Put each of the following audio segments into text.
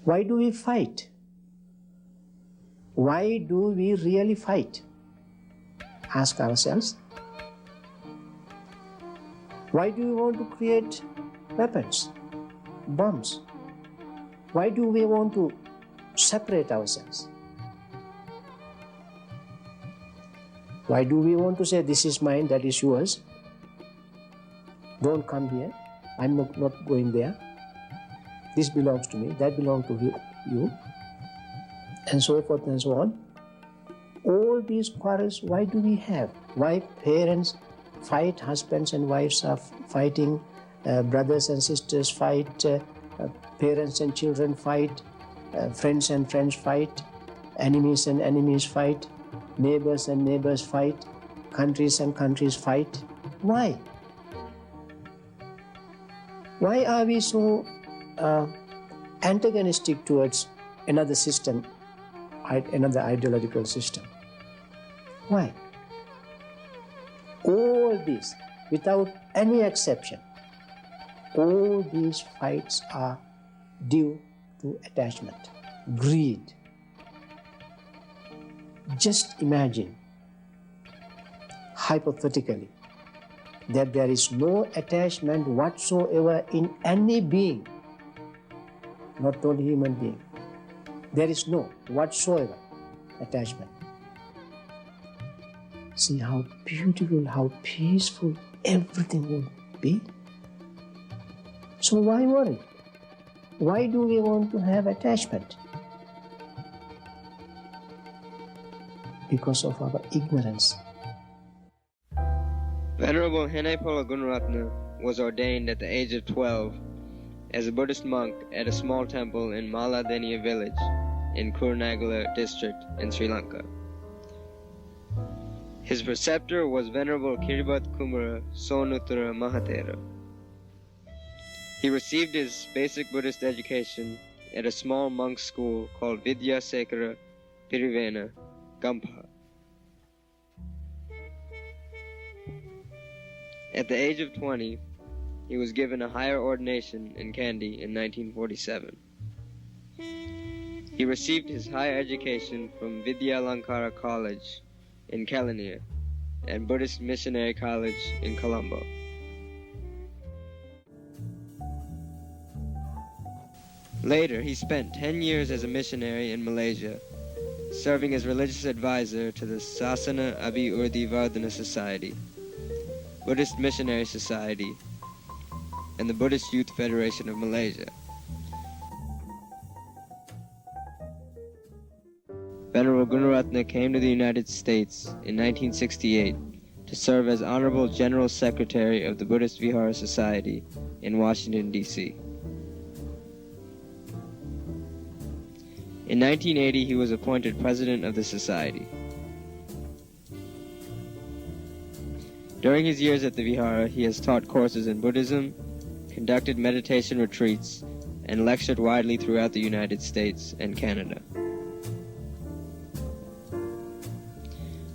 Why do we fight? Why do we really fight? Ask ourselves. Why do we want to create weapons, bombs? Why do we want to separate ourselves? Why do we want to say, this is mine, that is yours? Don't come here. I'm not going there. This belongs to me, that belongs to you. And so forth and so on. All these quarrels, why do we have? Why parents fight, husbands and wives are fighting, brothers and sisters fight, parents and children fight, friends and friends fight, enemies and enemies fight, neighbors and neighbors fight, countries and countries fight. Why? Why are we so antagonistic towards another system, another ideological system? Why? All these, without any exception, all these fights are due to attachment, greed. Just imagine, hypothetically, that there is no attachment whatsoever in any being, not only human being. There is no whatsoever attachment. See how beautiful, how peaceful everything would be. So why worry? Why do we want to have attachment? Because of our ignorance. Venerable Henepola Gunaratana was ordained at the age of 12 as a Buddhist monk at a small temple in Maladeniya village in Kurunegala district in Sri Lanka. His preceptor was Venerable Kiribat Kumara Sonuttara Mahatera. He received his basic Buddhist education at a small monk school called Vidya Sekara Pirivena, Gampha. At the age of 20, he was given a higher ordination in Kandy in 1947. He received his higher education from Vidyalankara College in Kelaniya and Buddhist Missionary College in Colombo. Later, he spent 10 years as a missionary in Malaysia, serving as religious advisor to the Sasana Abhiurdhi Vardhana Society, Buddhist Missionary Society, and the Buddhist Youth Federation of Malaysia. Venerable Gunaratana came to the United States in 1968 to serve as Honorable General Secretary of the Buddhist Vihara Society in Washington, D.C. In 1980, he was appointed President of the Society. During his years at the Vihara, he has taught courses in Buddhism, conducted meditation retreats, and lectured widely throughout the United States and Canada.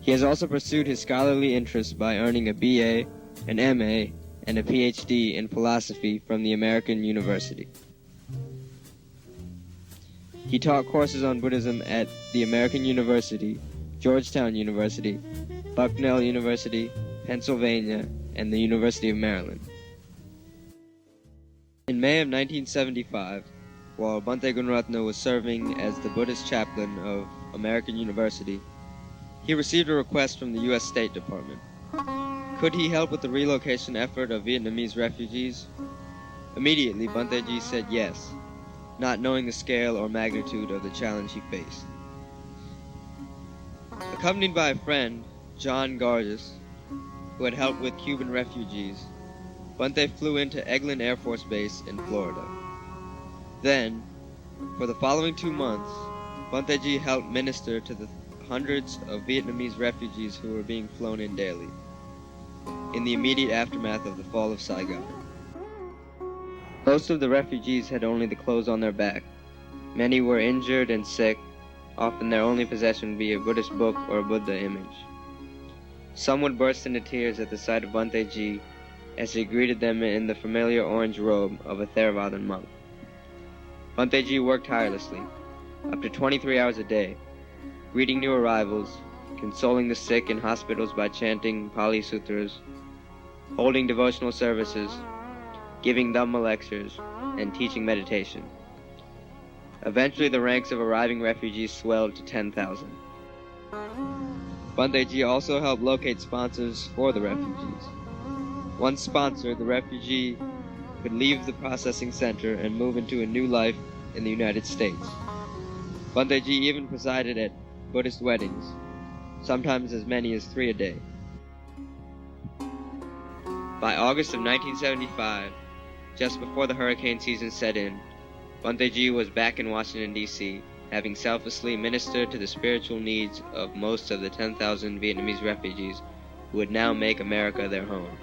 He has also pursued his scholarly interests by earning a BA, an MA, and a PhD in philosophy from the American University. He taught courses on Buddhism at the American University, Georgetown University, Bucknell University, Pennsylvania, and the University of Maryland. In May of 1975, while Bhante Gunaratana was serving as the Buddhist chaplain of American University, he received a request from the U.S. State Department. Could he help with the relocation effort of Vietnamese refugees? Immediately, Bhanteji said yes, not knowing the scale or magnitude of the challenge he faced. Accompanied by a friend, John Garges, who had helped with Cuban refugees, Bhante flew into Eglin Air Force Base in Florida. Then, for the following 2 months, Bhanteji helped minister to the hundreds of Vietnamese refugees who were being flown in daily, in the immediate aftermath of the fall of Saigon. Most of the refugees had only the clothes on their back. Many were injured and sick. Often their only possession would be a Buddhist book or a Buddha image. Some would burst into tears at the sight of Bhanteji as he greeted them in the familiar orange robe of a Theravadan monk. Bhanteji worked tirelessly, up to 23 hours a day, greeting new arrivals, consoling the sick in hospitals by chanting Pali Sutras, holding devotional services, giving Dhamma lectures, and teaching meditation. Eventually, the ranks of arriving refugees swelled to 10,000. Bhanteji also helped locate sponsors for the refugees. Once sponsored, the refugee could leave the processing center and move into a new life in the United States. Bhanteji even presided at Buddhist weddings, sometimes as many as 3 a day. By August of 1975, just before the hurricane season set in, Bhanteji was back in Washington, D.C., having selflessly ministered to the spiritual needs of most of the 10,000 Vietnamese refugees who would now make America their home.